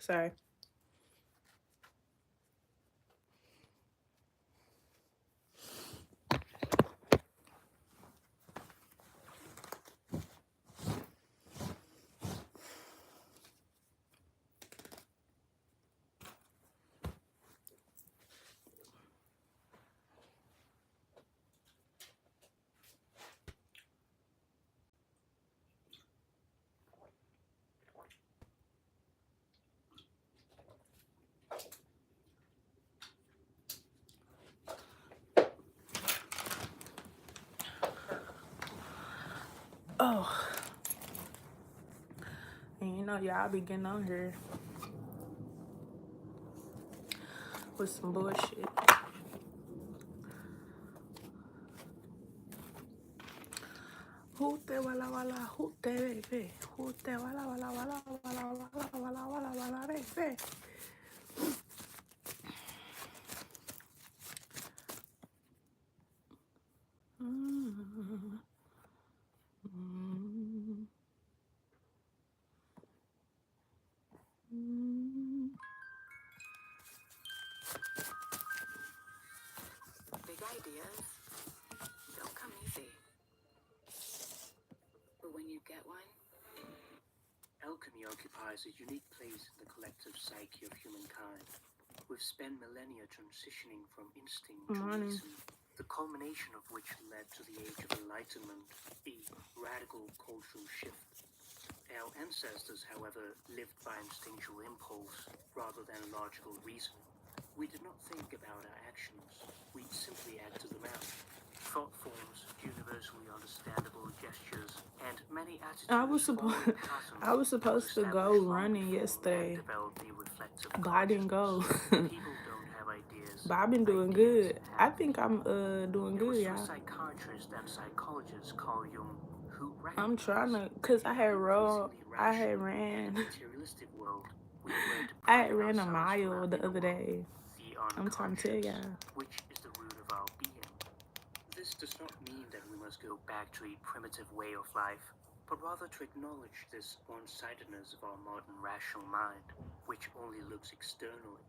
Sorry. Oh, and you know, y'all be getting on here with some bullshit. Hoote wala wala hoote baby. Hoote wala wala wala wala wala wala wala wala baby. Mm. Mm. Mm. Big ideas don't come easy. But when you get one, alchemy occupies a unique place in the collective psyche of humankind. We've spent millennia transitioning from instinct to reason, the culmination of which led to the Age of Enlightenment, a radical cultural shift. Our ancestors, however, lived by instinctual impulse rather than logical reasoning. We did not think about our actions, we simply acted them out. Thought forms, universally understandable gestures, and many attitudes I was supposed to go running yesterday, but I didn't go. People don't have ideas. But I've been doing good. I think I'm doing good, y'all. Psychiatrist and psychologist Carl Jung who I'm trying to, cause I had ran a mile the other day. I'm trying to tell y'all. Which is the root of our being. This does not mean that we must go back to a primitive way of life, but rather to acknowledge this one-sidedness of our modern rational mind, which only looks externally.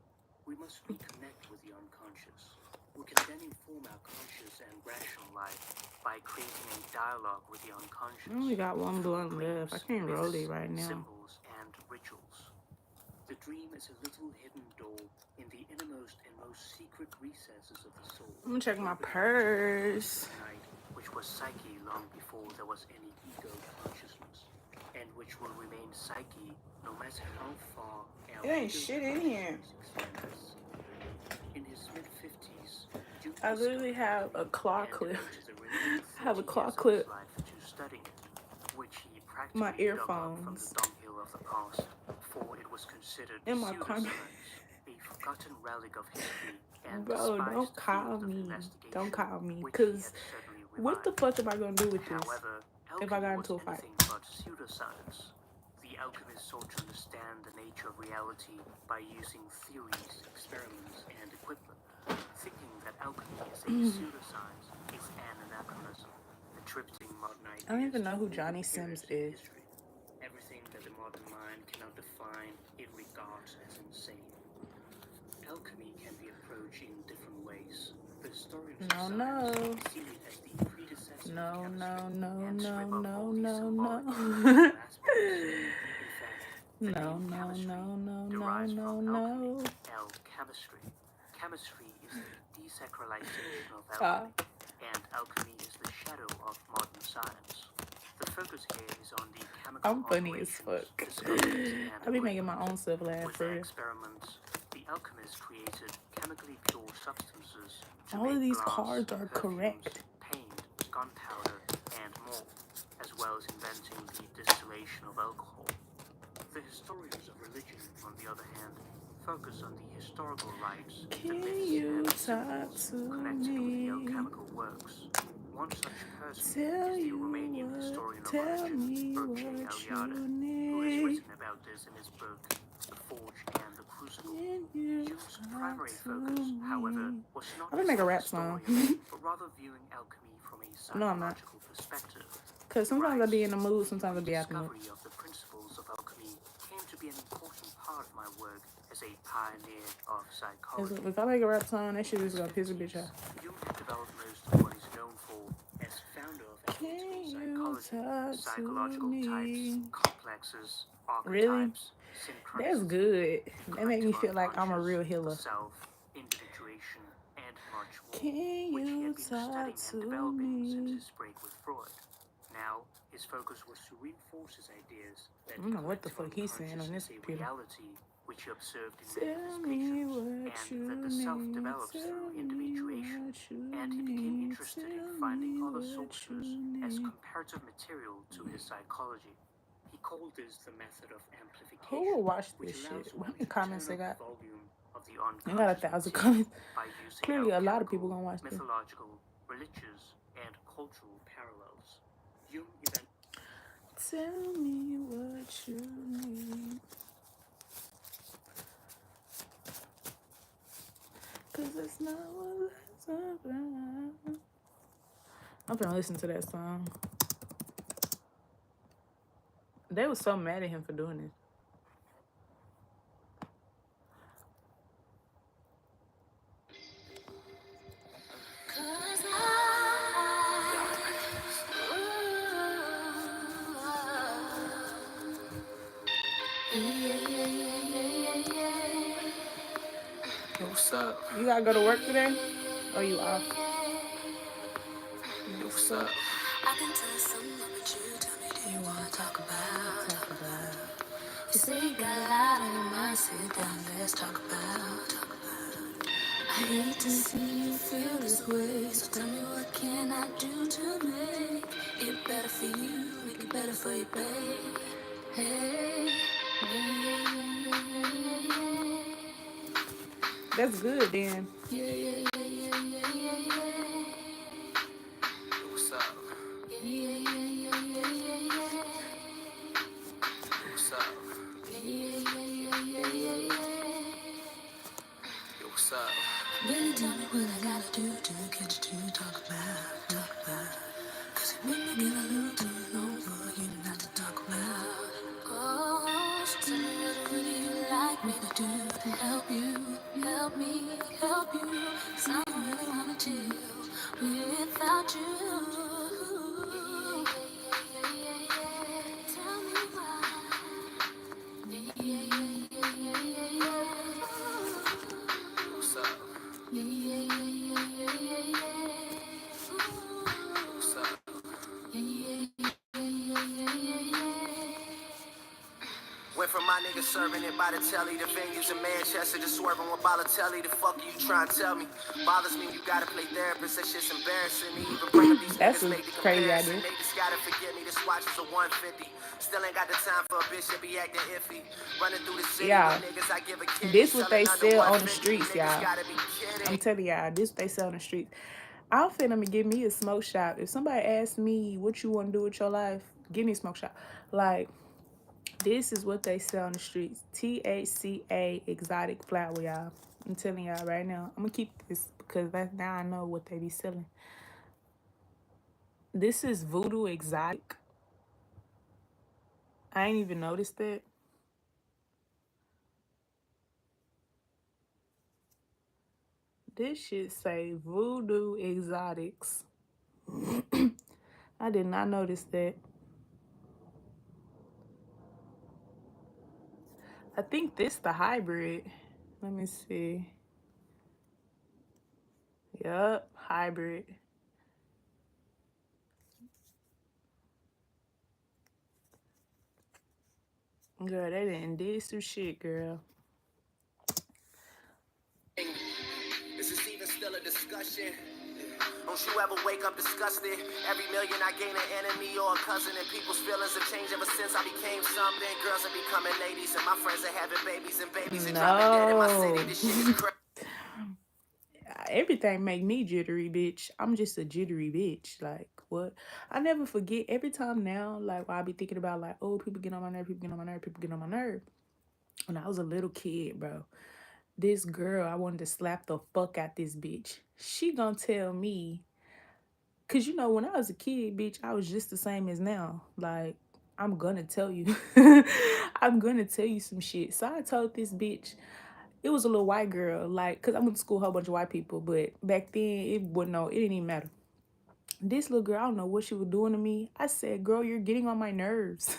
We must reconnect with the unconscious. We can then inform our conscious and rational life by creating a dialogue with the unconscious. I only got one blunt left. I can't roll it right now. Symbols and rituals. The dream is a little hidden door in the innermost and most secret recesses of the soul. I'm gonna check my purse. Which was psyche long before there was any ego consciousness, and which will remain psyche no matter how far our It ain't shit in here. In his mid-50s, I literally have a claw clip. I have a claw clip. My earphones. From the dunghill of the past, for it was considered in my car. A forgotten relic of history. And bro, don't call me. Don't call me. Cause what the fuck am I gonna do with this? However, if I got into a fight? But pseudoscience. The alchemists sought to understand the nature of reality by using theories, experiments, and equipment. Thinking that alchemy is a pseudoscience is an anachronism, attributing modern ideas. I don't even know who Johnny Sims is. Everything that the modern mind cannot define, it regards as insane. Alchemy can be approached in different ways. The historians see it as the predecessor No. Alchemistry. Chemistry is the desacralization of alchemy, and alchemy is the shadow of modern science. The focus here is on the chemical I'm funny as fuck. I be making my own stuff laugh. With their experiments, the alchemists created chemically pure substances. All of these cards are correct. Paint, gunpowder, and more, as well as inventing the distillation of alcohol. The historians of religion, on the other hand, focus on the historical rites, the myths, and symbols connected with the alchemical works. One such person is the Romanian historian of religion, Bercei Aliade, who has written about this in his book, The Forge and the Crucible. Jung's primary focus, however, was not I'm gonna make a rap song. but rather viewing alchemy from a psychological perspective. Because sometimes I be in the mood, sometimes I be out the mood. The discovery of the principles of alchemy came to be an important part part of my work as a pioneer of psychology. If I make a rap song, that shit is gonna piss a bitch off. Jung had developed most of what he's known for as founder of Can analytical you psychology, talk psychological to types, me? complexes, Really? archetypes, That's synchronicities, good. That make me collective feel like I'm a unconscious, real the healer. self, individuation, and much more, Can which he you had been talk studying to and developing since me? his break with Freud. Now, his focus was to reinforce his ideas that I don't know what the collective fuck he's saying on unconscious this is a computer. reality which he observed in many of his Tell me patients, what and you that the self need. develops Tell through me individuation, what you and he became need. interested in Tell finding me other what sources you as need. comparative material to his psychology. He called this the method of amplification, Who will watch which this allows shit? one How many to comments turn they up got? the volume of the I got unconscious 1,000 material comments. by using Clearly, a lot of people alchemical, gonna watch this. mythological, religious, and cultural parallels. Jung eventually Tell me what you need. Cause it's not what it's about. I'm gonna listen to that song. They was so mad at him for doing this. What's up? You gotta go to work today? Or you off? What's up? I can tell something about you. Tell me, do you wanna talk about? You say you got a lot on your mind. Sit down, let's talk about. I hate to see you feel this way. So tell me, what can I do to make it better for you? Make it better for you, babe. Hey, That's good then. What's up? What's up? What's up? Baby, tell me what I gotta do to get you to talk about. Cause it make me get a little too long for you not to talk about. Oh, so tell me what really you like me to do to help you, help me, help you. 'Cause I don't really wanna chill without you. Tell me why. What's up? What's up? Went from my niggas serving it by the telly to venues in Manchester to swerving with Balotelli. The fuck you trying to tell me? Bothers me you gotta play therapist. That shit's embarrassing. To even bring up these That's niggas a make the crazy comparison. idea. They just gotta forget me. This watch is a 150. Still ain't got the time for a bitch that be acting iffy. Running through the city Yeah. with niggas I give a kid. This what they selling under sell on the 150. streets, Niggas y'all. gotta be kidding. I'm telling y'all, this what they sell on the streets. I'm finna give me a smoke shop. If somebody asks me what you want to do with your life, give me a smoke shop. Like, this is what they sell on the streets. THCA exotic flower, y'all. I'm telling y'all right now. I'm gonna keep this because now I know what they be selling. This is Voodoo Exotic. I ain't even noticed that. This shit say Voodoo Exotics. I did not notice that. I think this the hybrid. Let me see. Yup, hybrid. Girl, they didn't did some shit, girl. Is this even still a discussion? Don't you ever wake up disgusted? Every million I gain an enemy or a cousin, and people's feelings have changed ever since I became something. Girls are becoming ladies, and my friends are having babies, and babies are dropping dead in my city. This shit is crazy. Everything make me jittery, bitch. I'm just a jittery bitch. Like, what? I never forget every time now, like, while I be thinking about, like, oh, people get on my nerve, people get on my nerve, people get on my nerve. When I was a little kid, bro, this girl, I wanted to slap the fuck out this bitch. She gonna tell me, cause you know, when I was a kid, bitch, I was just the same as now. Like, I'm gonna tell you. I'm gonna tell you some shit. So I told this bitch, it was a little white girl, like, cause I went to school with a whole bunch of white people, but back then it didn't even matter. This little girl, I don't know what she was doing to me. I said, girl, you're getting on my nerves.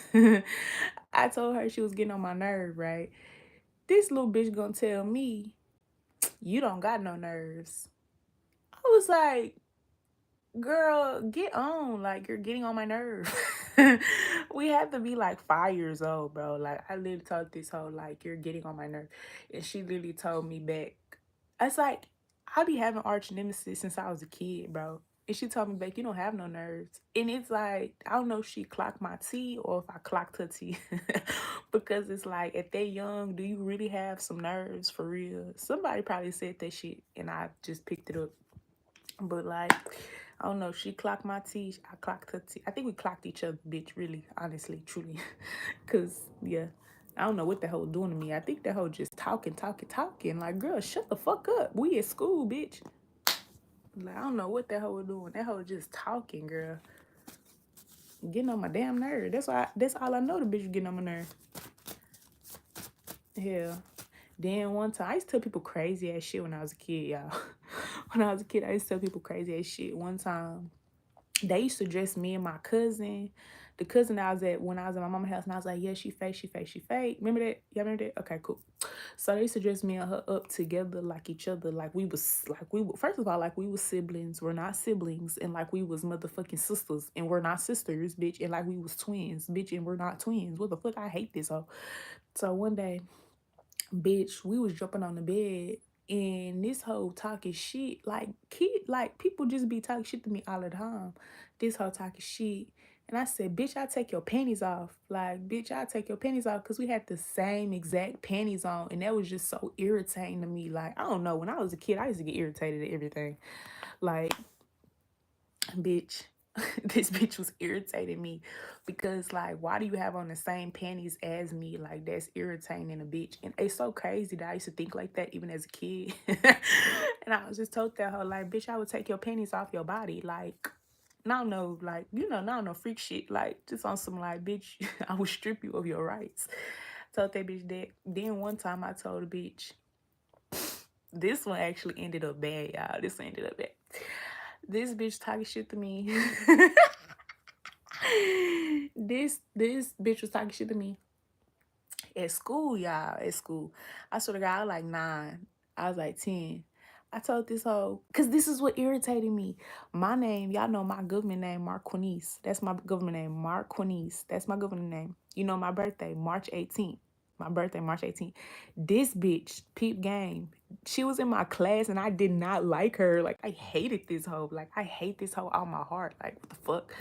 I told her she was getting on my nerve, right? This little bitch gonna tell me, you don't got no nerves. I was like, girl, get on. Like, you're getting on my nerve. We have to be like 5 years old, bro. Like, I literally told this hoe, like, you're getting on my nerve. And she literally told me back. It's like, I be having arch nemesis since I was a kid, bro. And she told me back, you don't have no nerves. And it's like, I don't know if she clocked my tea or if I clocked her tea. Because it's like, at that young, do you really have some nerves for real? Somebody probably said that shit and I just picked it up. But like, I don't know. She clocked my tea. I clocked her tea. I think we clocked each other, bitch. Really, honestly, truly. Cause yeah, I don't know what the hoe doing to me. I think that hoe just talking. Like, girl, shut the fuck up. We at school, bitch. Like, I don't know what that hoe was doing. That hoe just talking, girl. Getting on my damn nerve. That's all I know. The bitch was getting on my nerve. Hell. Then one time, I used to tell people crazy ass shit when I was a kid, y'all. When I was a kid, I used to tell people crazy ass shit. One time, they used to dress me and my cousin. The cousin I was at when I was at my mama's house, and I was like, yeah, she fake, she fake, she fake. Remember that? Y'all remember that? Okay, cool. So they used to dress me and her up together like each other, like we was first of all, like we was siblings. We're not siblings, and like we was motherfucking sisters, and we're not sisters, bitch, and like we was twins, bitch, and we're not twins. What the fuck? I hate this hoe. So one day, bitch, we was jumping on the bed and this hoe talking shit. Like people just be talking shit to me all the time. This hoe talking shit. And I said, bitch, I take your panties off. Like, bitch, I take your panties off because we had the same exact panties on. And that was just so irritating to me. Like, I don't know. When I was a kid, I used to get irritated at everything. Like, bitch, this bitch was irritating me because like, why do you have on the same panties as me? Like, that's irritating in a bitch. And it's so crazy that I used to think like that even as a kid. And I was just told that her, like, bitch, I would take your panties off your body. Like, not no, like, you know, not no freak shit. Like, just on some like, bitch, I would strip you of your rights. Told that bitch that. Then one time I told a bitch, this one actually ended up bad, y'all. This one ended up bad. This bitch talking shit to me. This bitch was talking shit to me at school, y'all. At school, I swear to God, I was like 9. I was like 10. I told this hoe, cause this is what irritated me. My name, y'all know my government name, Marquinice. That's my government name, Marquinice. That's my government name. You know my birthday, March 18th. My birthday, March 18th. This bitch, peep game. She was in my class and I did not like her. Like, I hated this hoe. Like, I hate this hoe out my heart. Like, what the fuck?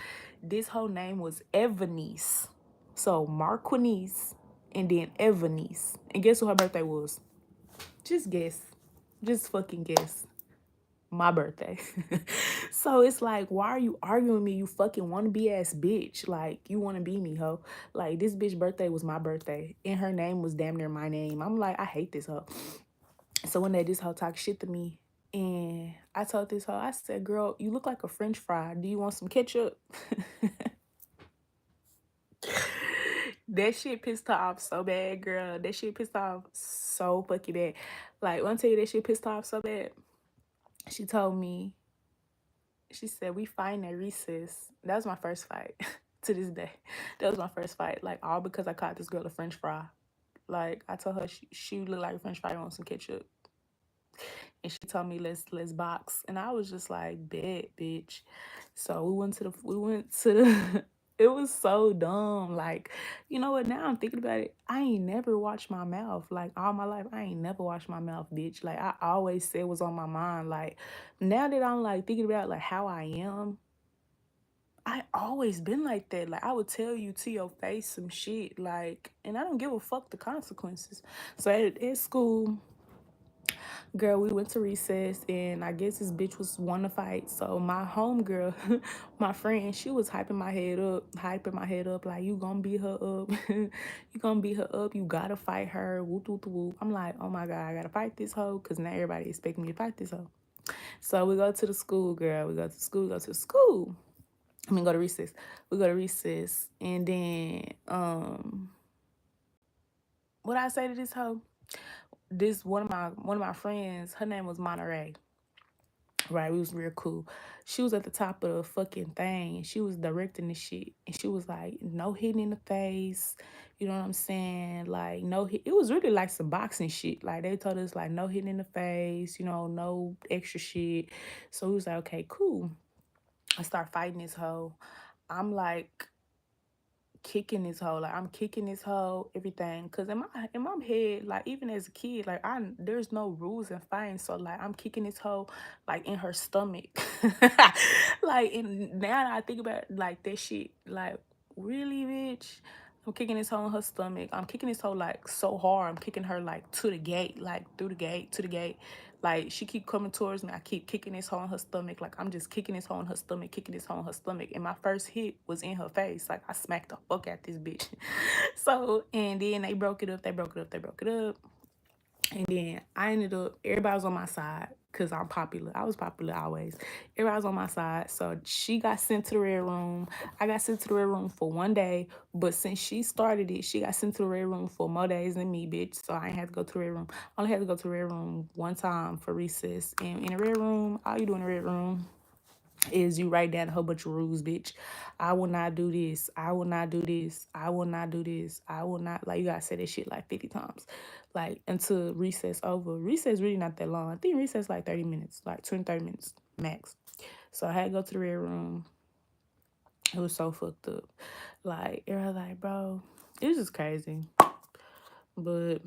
This whole name was Evanice. So Marquinice and then Evanice. And guess what her birthday was? Just guess. Just fucking guess. My birthday. So it's like, why are you arguing with me, you fucking wanna be ass bitch? Like, you wanna be me, hoe. Like, this bitch birthday was my birthday. And her name was damn near my name. I'm like, I hate this hoe. So one day this hoe talked shit to me. And I told this hoe, I said, girl, you look like a French fry. Do you want some ketchup? That shit pissed her off so bad, girl. That shit pissed her off so fucking bad. Like, when I tell you that shit pissed her off so bad, she told me, she said, we fighting at recess. That was my first fight to this day. That was my first fight. Like, all because I caught this girl a French fry. Like, I told her she looked like a French fry on some ketchup. And she told me let's box. And I was just like, bet, bitch. So we went to the it was so dumb. Like, you know what? Now I'm thinking about it. I ain't never washed my mouth. Like, all my life, I ain't never washed my mouth, bitch. Like, I always said was on my mind. Like, now that I'm like thinking about like how I am, I always been like that. Like, I would tell you to your face some shit. Like, and I don't give a fuck the consequences. So at school, girl, we went to recess and I guess this bitch was wanting to fight. So my homegirl, my friend, she was hyping my head up, like, you gonna beat her up. You gonna beat her up. You gotta fight her. Whoop, whoop, whoop. I'm like, oh my God, I gotta fight this hoe because now everybody expecting me to fight this hoe. So we go to the school, girl. We go to school. I mean, go to recess. We go to recess, and then what I say to this hoe? This one of my friends. Her name was Monterey. Right, we was real cool. She was at the top of the fucking thing, and she was directing the shit, and she was like, "No hitting in the face," you know what I'm saying? Like, no hit. It was really like some boxing shit. Like they told us like no hitting in the face, no extra shit. So we was like, okay, cool. I start fighting this hoe. I'm like kicking this hoe, like I'm kicking this hoe, everything. Cause in my head, like even as a kid, like there's no rules in fighting. So like I'm kicking this hoe like in her stomach. Like and now that I think about it, like that shit, like really bitch. I'm kicking this hoe in her stomach. I'm kicking this hoe like so hard. I'm kicking her like to the gate, like through the gate, to the gate. Like she keep coming towards me. I keep kicking this hoe in her stomach. Like I'm just kicking this hoe in her stomach, kicking this hoe in her stomach. And my first hit was in her face. Like I smacked the fuck out this bitch. So and then they broke it up. They broke it up. They broke it up. And then I ended up, everybody was on my side because I'm popular. I was popular always. Everybody was on my side. So she got sent to the red room. I got sent to the red room for one day. But since she started it, she got sent to the red room for more days than me, bitch. So I ain't had to go to the red room. I only had to go to the red room one time for recess. And in the red room, all you do in the red room is you write down a whole bunch of rules, bitch. I will not do this. I will not do this. I will not do this. I will not. Like, you gotta say that shit like 50 times. Like, until recess over. Recess really not that long. I think recess like 30 minutes. Like, 20, 30 minutes max. So I had to go to the red room. It was so fucked up. Like, it was like, bro, it was just crazy. But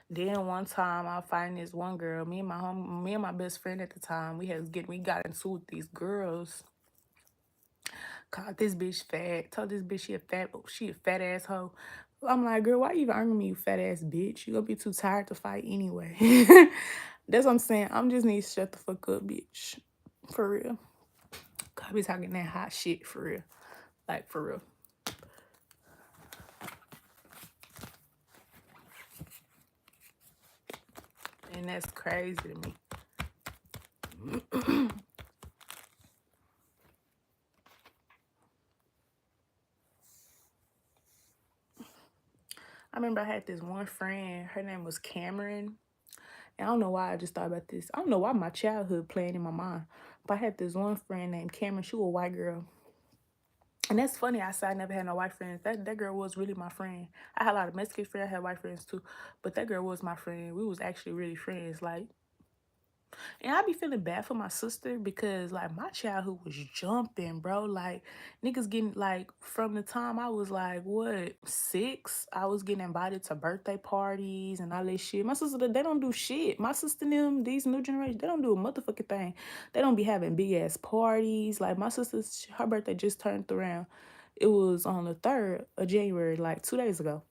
then one time I find this one girl, me and my best friend at the time, we got into with these girls. Called this bitch fat. Told this bitch she a fat asshole. I'm like, girl, why you even arguing me, you fat ass bitch? You gonna be too tired to fight anyway. That's what I'm saying. I'm just need to shut the fuck up, bitch. For real. I be talking that hot shit for real. Like for real. And that's crazy to me. I remember I had this one friend, her name was Cameron. And I don't know why I just thought about this. I don't know why my childhood playing in my mind. But I had this one friend named Cameron. She was a white girl. And that's funny. I said I never had no white friends. That girl was really my friend. I had a lot of Mexican friends. I had white friends too. But that girl was my friend. We was actually really friends. Like, and I be feeling bad for my sister because like my childhood was jumping, bro. Like niggas getting like from the time I was like what 6, I was getting invited to birthday parties and all this shit. My sister, they don't do shit. My sister and them, these new generation, they don't do a motherfucking thing. They don't be having big ass parties. Like my sister's, her birthday just turned around. It was on the 3rd of January, like 2 days ago.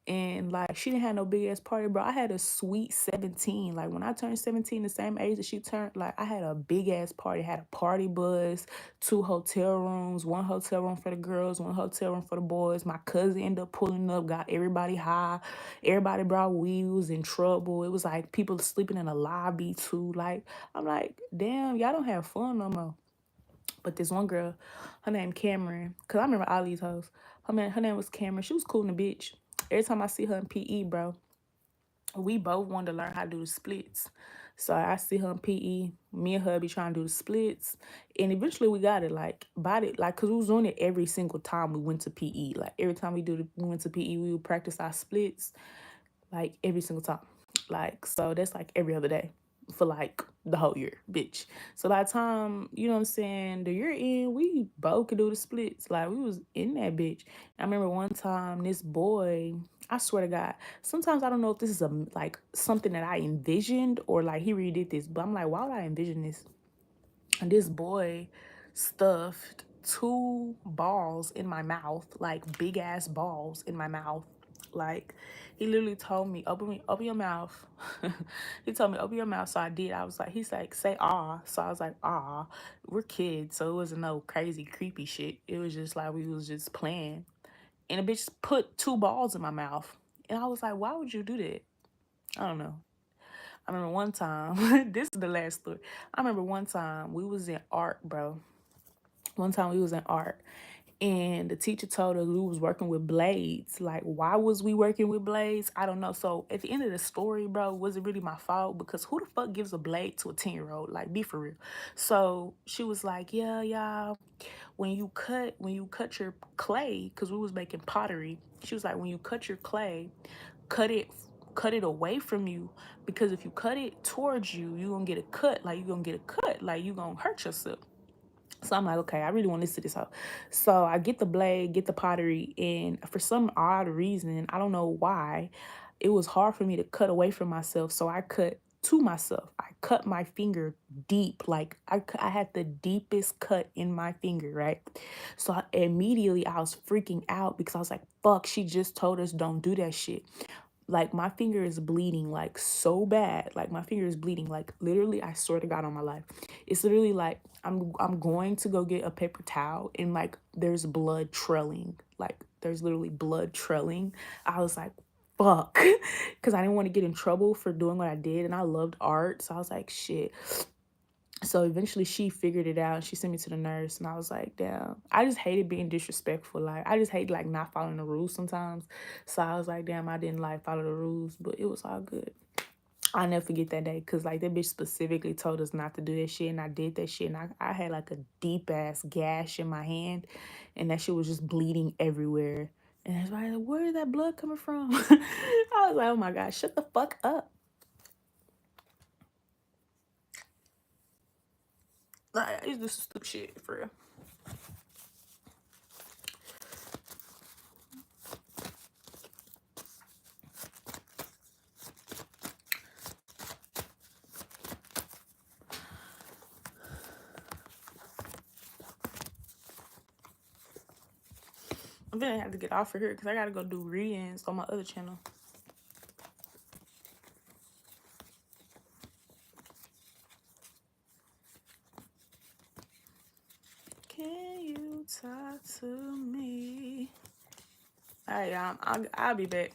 And like she didn't have no big ass party, bro. I had a sweet 17. Like when I turned 17, the same age that she turned, like I had a big ass party. I had a party bus, 2 hotel rooms, 1 hotel room for the girls, 1 hotel room for the boys. My cousin ended up pulling up, got everybody high. Everybody brought weed, was in trouble. It was like people sleeping in the lobby too. Like I'm like, damn, y'all don't have fun no more. But this one girl, her name Cameron, cause I remember all these hoes. Her name was Cameron. She was cool in the bitch. Every time I see her in PE, bro, we both wanted to learn how to do the splits. So I see her in PE. Me and her be trying to do the splits, and eventually we got it. Like bought it, like cause we was doing it every single time we went to PE. Like every time we went to PE, we would practice our splits, like every single time. Like so that's like every other day for like the whole year, bitch. So by the time, you know what I'm saying, the year end, we both could do the splits. Like we was in that bitch. I remember one time this boy, I swear to God, sometimes I don't know if this is like something that I envisioned or like he really did this, but I'm like, why would I envision this? And this boy stuffed 2 balls in my mouth, like big ass balls in my mouth. Like he literally told me, open your mouth. He told me, open your mouth. So I did. I was like, he's like, say ah. So I was like, ah. We're kids, so it wasn't no crazy creepy shit. It was just like we was just playing. And the bitch put 2 balls in my mouth. And I was like, why would you do that? I don't know. I remember one time, this is the last story. I remember one time we was in art, bro. One time we was in art and the teacher told us we was working with blades. Like, why was we working with blades? I don't know. So at the end of the story, bro, was it really my fault? Because who the fuck gives a blade to a 10-year-old? Like, be for real. So she was like, yeah, y'all, when you cut your clay, because we was making pottery, she was like, when you cut your clay, cut it away from you, because if you cut it towards you, you're gonna get a cut. Like, you're gonna get a cut, like you're gonna hurt yourself. So I'm like, okay, I really want to listen to this hoe. So I get the blade, get the pottery, and for some odd reason, I don't know why, it was hard for me to cut away from myself. So I cut to myself. I cut my finger deep. Like I had the deepest cut in my finger, right? So immediately I was freaking out because I was like, fuck, she just told us don't do that shit. Like my finger is bleeding like so bad. Like my finger is bleeding. Like literally, I swear to God on my life. It's literally like I'm going to go get a paper towel and like there's blood trailing. Like there's literally blood trailing. I was like, fuck. Cause I didn't want to get in trouble for doing what I did. And I loved art. So I was like, shit. So eventually she figured it out. She sent me to the nurse and I was like, damn, I just hated being disrespectful. Like I just hate like not following the rules sometimes. So I was like, damn, I didn't like follow the rules, but it was all good. I'll never forget that day because like that bitch specifically told us not to do that shit and I did that shit and I had like a deep ass gash in my hand and that shit was just bleeding everywhere. And everybody like, where is that blood coming from? I was like, oh my God, shut the fuck up. Like, it's just stupid shit for real. I'm gonna have to get off of here because I gotta go do readings on my other channel. Can you talk to me? All right, y'all. I'll be back.